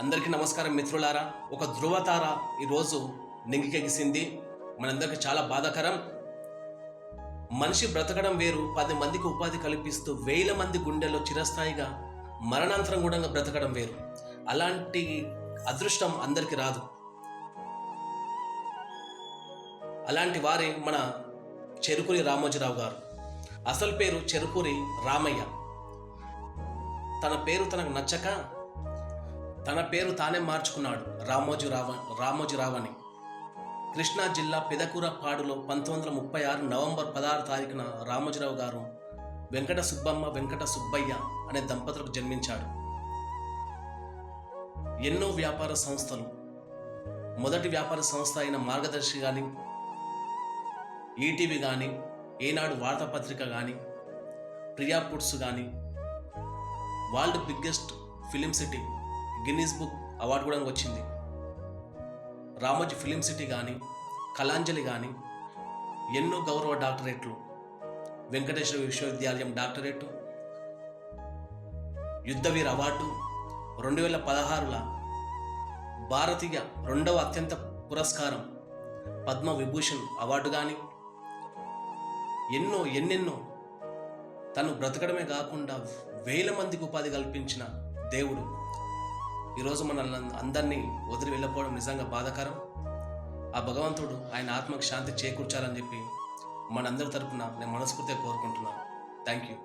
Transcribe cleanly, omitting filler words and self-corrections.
అందరికీ నమస్కారం మిత్రులారా. ఒక ధృవతార ఈరోజు నింగికెగిసింది. మనందరికీ చాలా బాధాకరం. మనిషి బ్రతకడం వేరు, 10 మందికి ఉపాధి కల్పిస్తూ 1000 మంది గుండెల్లో చిరస్థాయిగా మరణాంతరం కూడా బ్రతకడం వేరు. అలాంటి అదృష్టం అందరికీ రాదు. అలాంటి వారే మన చెరుకూరి రామోజీరావు గారు. అసలు పేరు చెరుకూరి రామయ్య. తన పేరు తనకు నచ్చక తన పేరు తానే మార్చుకున్నాడు, రామోజీరావు అని. కృష్ణా జిల్లా పెదకూరపాడులో 1936 నవంబర్ 16 తారీఖున రామోజీరావు గారు వెంకట సుబ్బమ్మ, వెంకట సుబ్బయ్య అనే దంపతులకు జన్మించాడు. ఎన్నో వ్యాపార సంస్థలు, మొదటి వ్యాపార సంస్థ అయిన మార్గదర్శి కానీ, ఈటీవీ కానీ, ఈనాడు వార్తాపత్రిక కానీ, ప్రియా ఫుడ్స్ కానీ, world biggest film city Guinness book award కూడా వచ్చింది. రామోజీ ఫిలిం సిటీ కానీ, కళాంజలి కానీ, ఎన్నో గౌరవ డాక్టరేట్లు, వెంకటేశ్వర విశ్వవిద్యాలయం డాక్టరేటు, యుద్ధవీర్ అవార్డు, 2016 భారతీయ 2వ అత్యంత పురస్కారం పద్మ విభూషణ్ అవార్డు కానీ, ఎన్నెన్నో తను బ్రతకడమే కాకుండా 1000 మందికి ఉపాధి కల్పించిన దేవుడు ఈరోజు మనల్ని అందరినీ వదిలి వెళ్ళిపోవడం నిజంగా బాధాకరం. ఆ భగవంతుడు ఆయన ఆత్మకు శాంతి చేకూర్చాలని చెప్పి మనందరి తరపున నేను మనస్ఫూర్తిగా కోరుకుంటున్నాను. Thank you.